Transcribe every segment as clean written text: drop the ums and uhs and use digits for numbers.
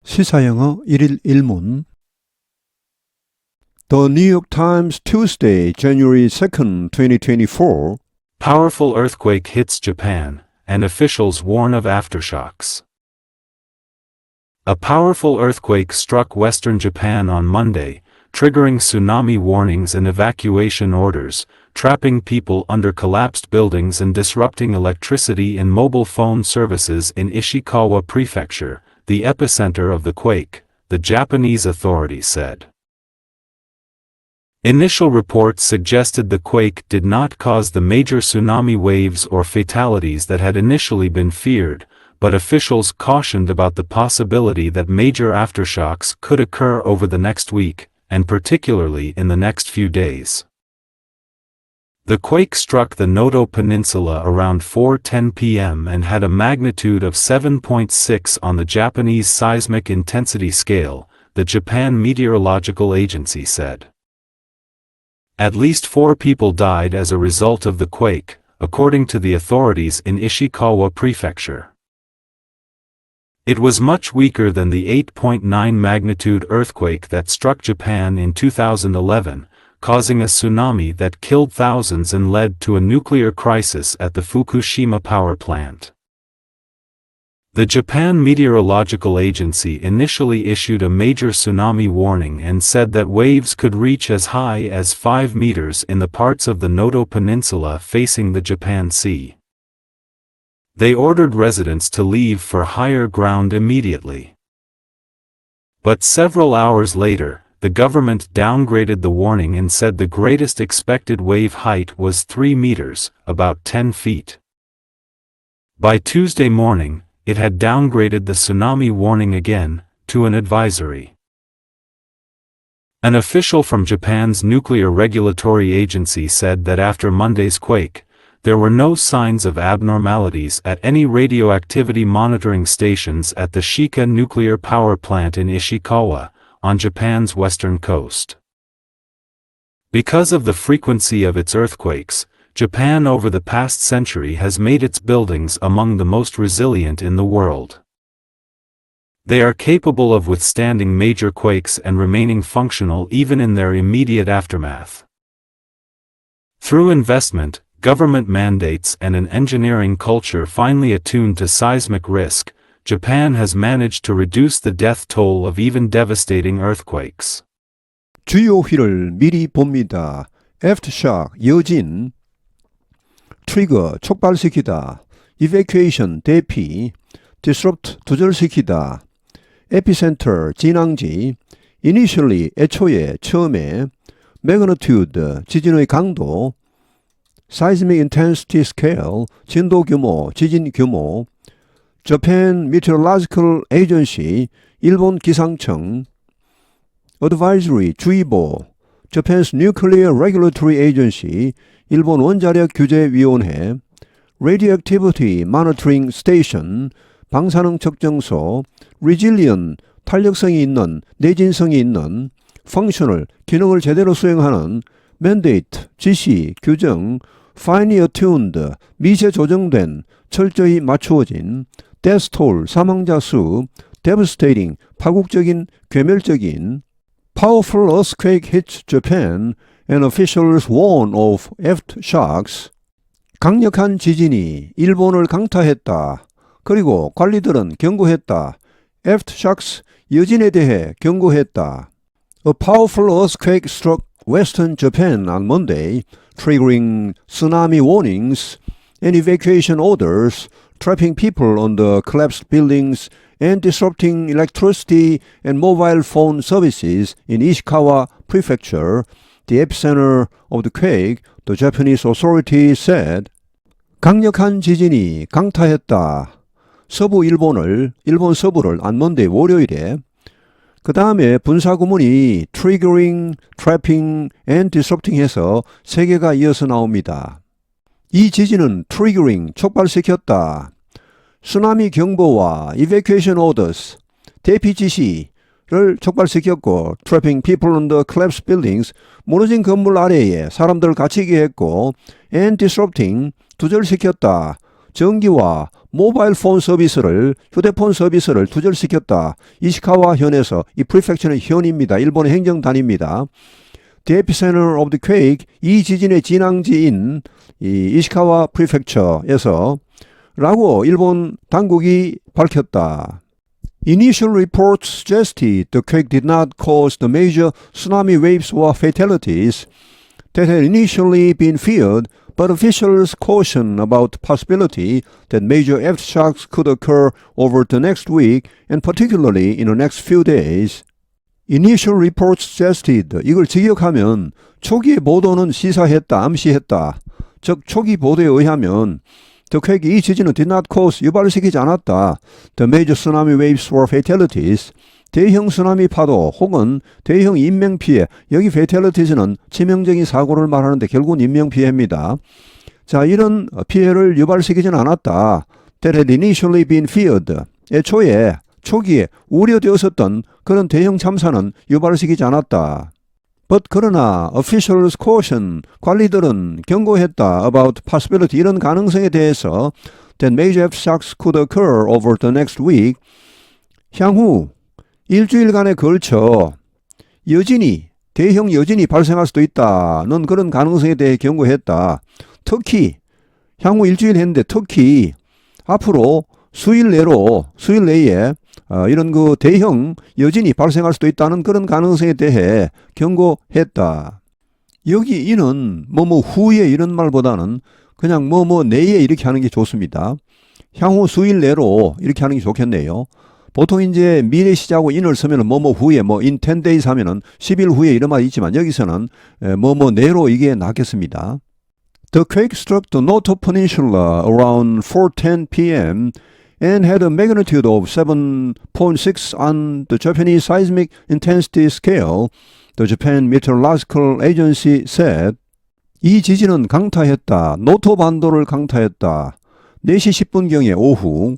시사영어 1일 1문 The New York Times Tuesday, January 2nd, 2024 Powerful earthquake hits Japan, and officials warn of aftershocks. A powerful earthquake struck western Japan on Monday, triggering tsunami warnings and evacuation orders, trapping people under collapsed buildings and disrupting electricity and mobile phone services in Ishikawa Prefecture, the epicenter of the quake, the Japanese authorities said. Initial reports suggested the quake did not cause the major tsunami waves or fatalities that had initially been feared, but officials cautioned about the possibility that major aftershocks could occur over the next week, and particularly in the next few days. The quake struck the Noto Peninsula around 4:10 p.m. and had a magnitude of 7.6 on the Japanese seismic intensity scale, the Japan Meteorological Agency said. At least 4 people died as a result of the quake, according to the authorities in Ishikawa Prefecture. It was much weaker than the 8.9 magnitude earthquake that struck Japan in 2011, causing a tsunami that killed thousands and led to a nuclear crisis at the Fukushima power plant. The Japan Meteorological Agency initially issued a major tsunami warning and said that waves could reach as high as 5 meters in the parts of the Noto Peninsula facing the Japan Sea. They ordered residents to leave for higher ground immediately. But several hours later, the government downgraded the warning and said the greatest expected wave height was 3 meters, about 10 feet. By Tuesday morning, it had downgraded the tsunami warning again, to an advisory. An official from Japan's Nuclear Regulatory Agency said that after Monday's quake, there were no signs of abnormalities at any radioactivity monitoring stations at the Shika nuclear power plant in Ishikawa, on Japan's western coast. Because of the frequency of its earthquakes, Japan over the past century has made its buildings among the most resilient in the world. They are capable of withstanding major quakes and remaining functional even in their immediate aftermath. Through investment, government mandates and an engineering culture finely attuned to seismic risk, Japan has managed to reduce the death toll of even devastating earthquakes. 주요 휠을 미리 봅니다. Aftershock 여진 트리거 촉발시키다 Evacuation 대피 Disrupt 두절시키다 Epicenter 진앙지 Initially 애초에 처음에 Magnitude 지진의 강도 Seismic Intensity Scale 진도 규모 지진 규모 Japan Meteorological Agency, 일본 기상청, Advisory, 주의보, Japan's Nuclear Regulatory Agency, 일본 원자력 규제위원회, Radioactivity Monitoring Station, 방사능 측정소, Resilient, 탄력성이 있는, 내진성이 있는, Functional, 기능을 제대로 수행하는, Mandate, 지시, 규정, Finely attuned, 미세 조정된, 철저히 맞추어진, death toll, 사망자 수, devastating, 파국적인, 괴멸적인, powerful earthquake hits Japan and officials warn of aftershocks, 강력한 지진이 일본을 강타했다. 그리고 관리들은 경고했다. aftershocks, 여진에 대해 경고했다. A powerful earthquake struck western Japan on Monday, triggering tsunami warnings and evacuation orders, trapping people on the collapsed buildings and disrupting electricity and mobile phone services in Ishikawa Prefecture, the epicenter of the quake, the Japanese authorities said. 강력한 지진이 강타했다. 서부 일본 서부를 on Monday 월요일에 그 다음에 분사구문이 triggering, trapping and disrupting 해서 3개가 이어서 나옵니다. 이 지진은 triggering, 촉발시켰다. 쓰나미 경보와 evacuation orders, 대피 지시를 촉발시켰고 trapping people on the collapsed buildings, 무너진 건물 아래에 사람들을 갇히게 했고 and disrupting, 두절시켰다. 전기와 모바일 폰 서비스를, 휴대폰 서비스를 두절시켰다. 이시카와 현에서, 이 프리펙처는 현입니다. 일본의 행정단입니다. The epicenter of the quake, 이 지진의 진앙지인 이 이시카와 프리펙처에서 라고 일본 당국이 밝혔다. Initial reports suggested the quake did not cause the major tsunami waves or fatalities that had initially been feared, but officials cautioned about the possibility that major aftershocks could occur over the next week and particularly in the next few days. Initial reports suggested, 이걸 직역하면 초기의 보도는 시사했다, 암시했다. 즉 초기 보도에 의하면 The quake, 이 지진은 did not cause, 유발시키지 않았다. The major tsunami waves or fatalities, 대형 쓰나미 파도 혹은 대형 인명피해, 여기 fatalities는 치명적인 사고를 말하는데 결국은 인명피해입니다. 자, 이런 피해를 유발시키지는 않았다. That had initially been feared, 애초에 초기에 우려되었었던 그런 대형 참사는 유발시키지 않았다. But 그러나 officials caution, 관리들은 경고했다 about possibility, 이런 가능성에 대해서 that major aftershocks could occur over the next week, 향후 일주일간에 걸쳐 여진이, 대형 여진이 발생할 수도 있다는 그런 가능성에 대해 경고했다. 특히 향후 일주일 했는데 특히 앞으로 수일 내에 이런 그 대형 여진이 발생할 수도 있다는 그런 가능성에 대해 경고했다. 여기 이는 후에 이런 말보다는 그냥 내에 이렇게 하는 게 좋습니다. 향후 수일 내로 이렇게 하는 게 좋겠네요. 보통 이제 미래 시자고 in을 쓰면은 후에 in 10 days 하면은 10일 후에 이런 말이 있지만 여기서는 내로 이게 낫겠습니다. The quake struck the Noto Peninsula around 4:10 p.m. and had a magnitude of 7.6 on the Japanese seismic intensity scale, the Japan Meteorological Agency said. 이 지진은 강타했다. 노토 반도를 강타했다. 4시 10분경에 오후.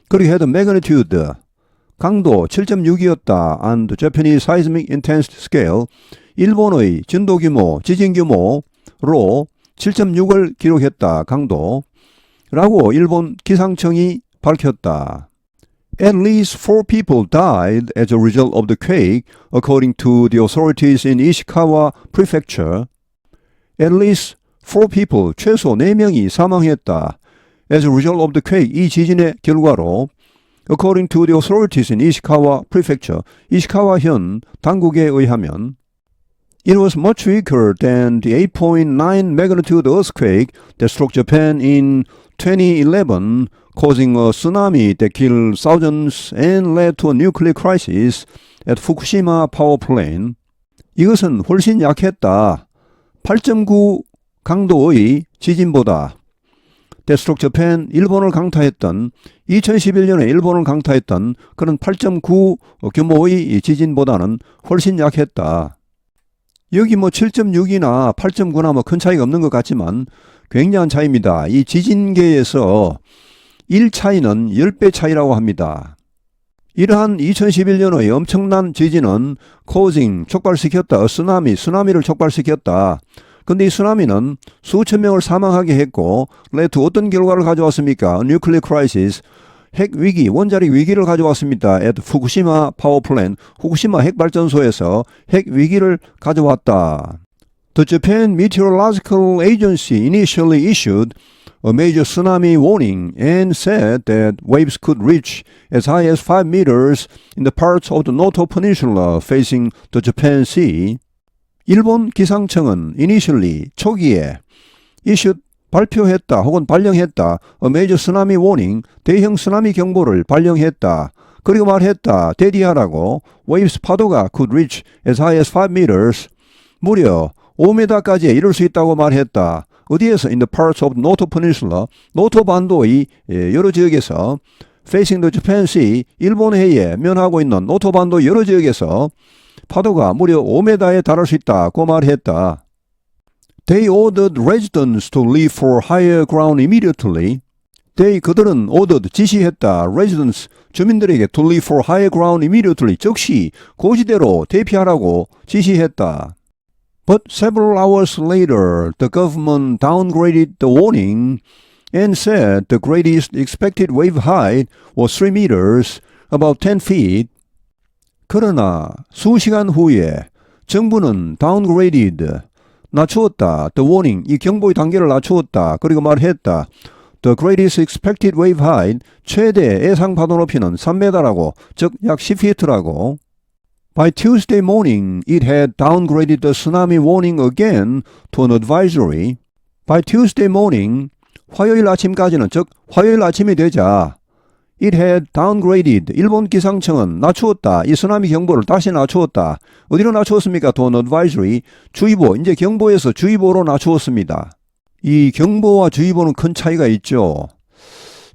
그리고 had a magnitude, 강도 7.6이었다. on the Japanese seismic intensity scale, 일본의 진도 규모, 지진 규모로 7.6을 기록했다. 강도라고 일본 기상청이 밝혔다. At least 4 people died as a result of the quake, according to the authorities in Ishikawa Prefecture. At least 4 people, 최소 4명이 사망했다. As a result of the quake, 이 지진의 결과로 according to the authorities in Ishikawa Prefecture, 이시카와 현 당국에 의하면 It was much weaker than the 8.9 magnitude earthquake that struck Japan in 2011, causing a tsunami that killed thousands and led to a nuclear crisis at Fukushima power plant. 이것은 훨씬 약했다. 8.9 강도의 지진보다 that struck Japan, 일본을 강타했던 2011년에 일본을 강타했던 그런 8.9 규모의 지진보다는 훨씬 약했다. 여기 7.6이나 8.9나 큰 차이가 없는 것 같지만 굉장한 차이입니다. 이 지진계에서 1차이는 10배 차이라고 합니다. 이러한 2011년의 엄청난 지진은 causing, 촉발시켰다. 쓰나미를 촉발시켰다. 근데 이 쓰나미는 수천 명을 사망하게 했고 led to 어떤 결과를 가져왔습니까? nuclear crisis, 핵 위기, 원자력 위기를 가져왔습니다. at Fukushima power plant, 후쿠시마 핵발전소에서 핵 위기를 가져왔다. The Japan Meteorological Agency initially issued a major tsunami warning and said that waves could reach as high as 5 meters in the parts of the Noto Peninsula facing the Japan Sea. 일본 기상청은 initially, 초기에 issued, 발표했다 혹은 발령했다. A major tsunami warning, 대형 쓰나미 경보를 발령했다. 그리고 말했다. 대디하라고. Waves 파도가 could reach as high as 5 meters, 무려 5m까지 이를 수 있다고 말했다. 어디에서? In the parts of Noto Peninsula, 노토 반도의 여러 지역에서 facing the Japan Sea, 일본 해에 면하고 있는 노토 반도 여러 지역에서 파도가 무려 5m에 달할 수 있다고 말했다. They ordered residents to leave for higher ground immediately. 그들은 ordered, 지시했다. residents, 주민들에게 to leave for higher ground immediately, 즉시 고지대로 대피하라고 지시했다. But several hours later, the government downgraded the warning and said the greatest expected wave height was 3 meters, about 10 feet. 그러나 수시간 후에 정부는 downgraded, 낮추었다. The warning, 이 경보의 단계를 낮추었다. 그리고 말했다. The greatest expected wave height, 최대 예상 파도 높이는 3m라고, 즉 약 10피트라고. By Tuesday morning, it had downgraded the tsunami warning again to an advisory. By Tuesday morning, 화요일 아침까지는, 즉 화요일 아침이 되자 it had downgraded, 일본 기상청은 낮추었다. 이 쓰나미 경보를 다시 낮추었다. 어디로 낮추었습니까? to an advisory, 주의보, 이제 경보에서 주의보로 낮추었습니다. 이 경보와 주의보는 큰 차이가 있죠.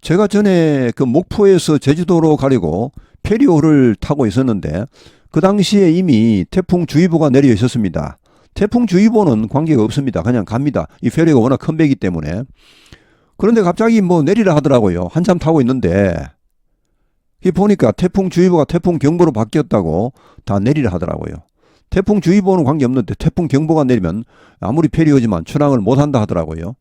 제가 전에 그 목포에서 제주도로 가려고 페리오를 타고 있었는데 그 당시에 이미 태풍주의보가 내려 있었습니다. 태풍주의보는 관계가 없습니다. 그냥 갑니다. 이 페리가 워낙 큰 배이기 때문에. 그런데 갑자기 뭐 내리라 하더라고요. 한참 타고 있는데 보니까 태풍주의보가 태풍경보로 바뀌었다고 다 내리라 하더라고요. 태풍주의보는 관계없는데 태풍경보가 내리면 아무리 페리오지만 출항을 못한다 하더라고요.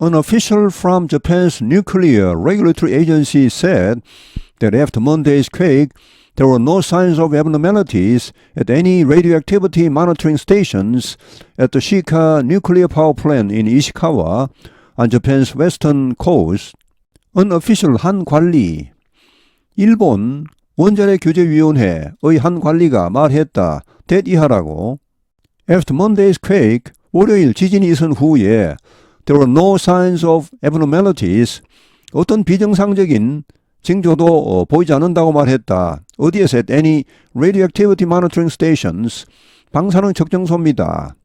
An official from Japan's Nuclear Regulatory Agency said that after Monday's quake, there were no signs of abnormalities at any radioactivity monitoring stations at the Shika nuclear power plant in Ishikawa on Japan's western coast. Unofficial 한 관리, 일본 원자력규제위원회의 한 관리가 말했다. that 이하라고. After Monday's quake, 월요일 지진이 있은 후에 there were no signs of abnormalities, 어떤 비정상적인 징조도 보이지 않는다고 말했다. 어디에서 at any radioactivity monitoring stations, 방사능 측정소입니다.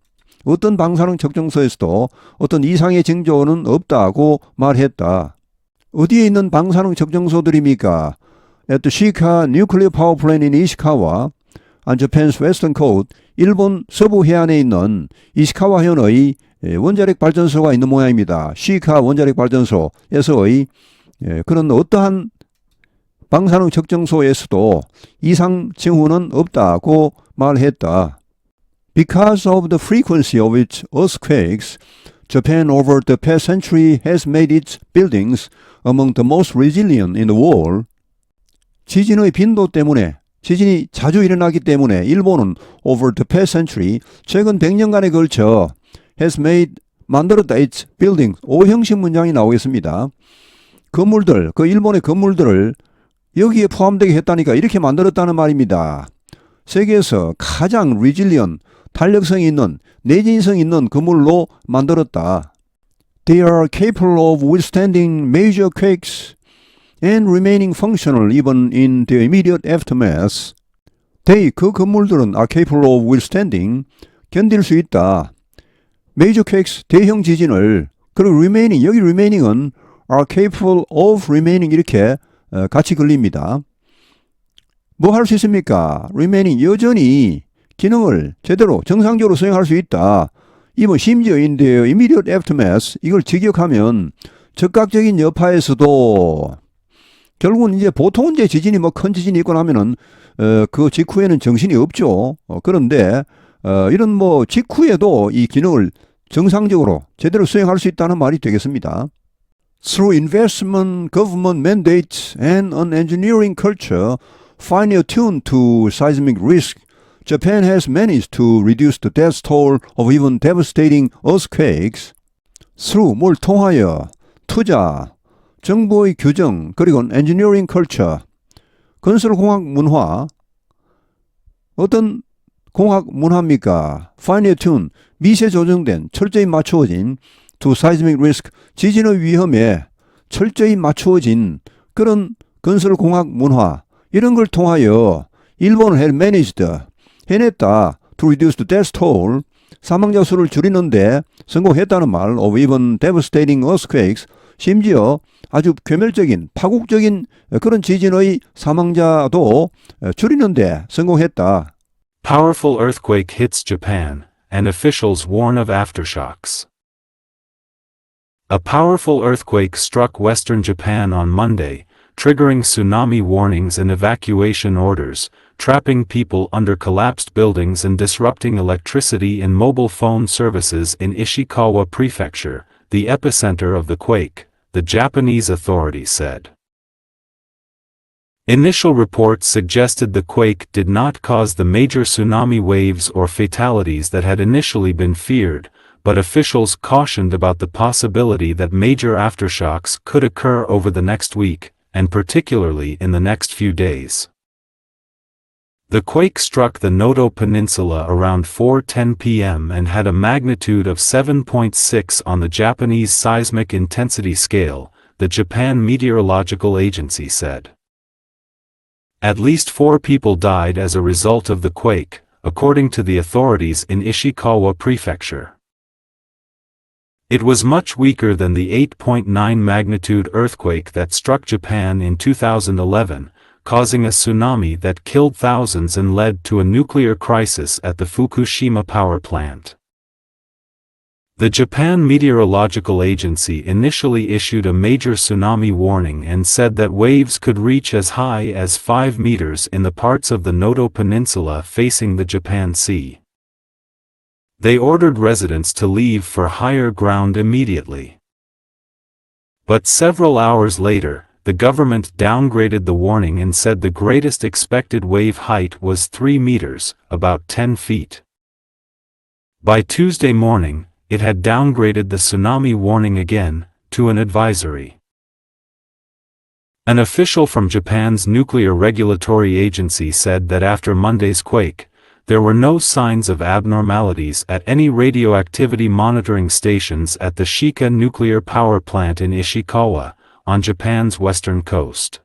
어떤 방사능 측정소에서도 어떤 이상의 징조는 없다고 말했다. 어디에 있는 방사능 측정소들입니까? At the Shika nuclear power plant in Ishikawa, on Japan's western coast, 일본 서부 해안에 있는 이시카와현의 원자력 발전소가 있는 모양입니다. 시카 원자력 발전소에서의 그런 어떠한 방사능 측정소에서도 이상 징후는 없다고 말했다. Because of the frequency of its earthquakes, Japan over the past century has made its buildings among the most resilient in the world. 지진의 빈도 때문에, 지진이 자주 일어나기 때문에 일본은 over the past century, 최근 100년간에 걸쳐 has made, 만들었다 its buildings, 오형식 문장이 나오겠습니다. 건물들, 그 일본의 건물들을 여기에 포함되게 했다니까 이렇게 만들었다는 말입니다. 세계에서 가장 resilient, 탄력성이 있는, 내진성 있는 건물로 만들었다. They are capable of withstanding major quakes and remaining functional even in the immediate aftermath. They, 그 건물들은 are capable of withstanding, 견딜 수 있다. major quakes, 대형 지진을, 그리고 remaining, 여기 remaining은 are capable of remaining 이렇게 같이 걸립니다. 뭐 할 수 있습니까? remaining, 여전히 기능을 제대로 정상적으로 수행할 수 있다. 이번 심지어 in the immediate aftermath, 이걸 직역하면 즉각적인 여파에서도 결국은 이제 보통은 이제 지진이 뭐 큰 지진이 있고 나면은 그 직후에는 정신이 없죠. 그런데 이런 뭐 직후에도 이 기능을 정상적으로 제대로 수행할 수 있다는 말이 되겠습니다. Through investment, government mandates, and an engineering culture finely attuned to seismic risk, Japan has managed to reduce the death toll of even devastating earthquakes. Through, 뭘 통하여, 투자, 정부의 규정, 그리고 engineering culture, 건설공학 문화, 어떤 공학 문화입니까? Finely attuned, 미세 조정된, 철저히 맞추어진 to seismic risk, 지진의 위험에 철저히 맞추어진 그런 건설공학 문화, 이런 걸 통하여 일본은 had managed, 해냈다. to reduce the death toll, 사망자 수를 줄이는데 성공했다는 말, of even devastating earthquakes, 심지어 아주 괴멸적인, 파국적인 그런 지진의 사망자도 줄이는데 성공했다. Powerful earthquake hits Japan, and officials warn of aftershocks. A powerful earthquake struck western Japan on Monday, triggering tsunami warnings and evacuation orders, trapping people under collapsed buildings and disrupting electricity and mobile phone services in Ishikawa Prefecture, the epicenter of the quake, the Japanese authorities said. Initial reports suggested the quake did not cause the major tsunami waves or fatalities that had initially been feared, but officials cautioned about the possibility that major aftershocks could occur over the next week, and particularly in the next few days. The quake struck the Noto Peninsula around 4:10 p.m. and had a magnitude of 7.6 on the Japanese seismic intensity scale, the Japan Meteorological Agency said. At least 4 people died as a result of the quake, according to the authorities in Ishikawa Prefecture. It was much weaker than the 8.9 magnitude earthquake that struck Japan in 2011, causing a tsunami that killed thousands and led to a nuclear crisis at the Fukushima power plant. The Japan Meteorological Agency initially issued a major tsunami warning and said that waves could reach as high as 5 meters in the parts of the Noto Peninsula facing the Japan Sea. They ordered residents to leave for higher ground immediately. But several hours later, the government downgraded the warning and said the greatest expected wave height was 3 meters, about 10 feet. By Tuesday morning, it had downgraded the tsunami warning again, to an advisory. An official from Japan's Nuclear Regulatory Agency said that after Monday's quake, there were no signs of abnormalities at any radioactivity monitoring stations at the Shika nuclear power plant in Ishikawa, on Japan's western coast.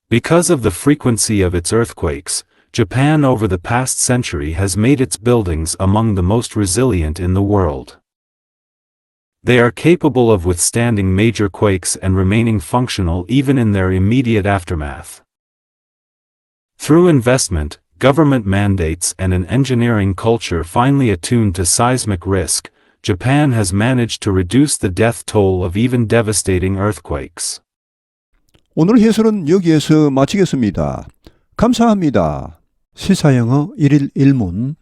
Because of the frequency of its earthquakes, Japan over the past century has made its buildings among the most resilient in the world. They are capable of withstanding major quakes and remaining functional even in their immediate aftermath. Through investment, government mandates and an engineering culture finely attuned to seismic risk, Japan has managed to reduce the death toll of even devastating earthquakes. 오늘 해설은 여기에서 마치겠습니다. 감사합니다. 시사영어 1일 1문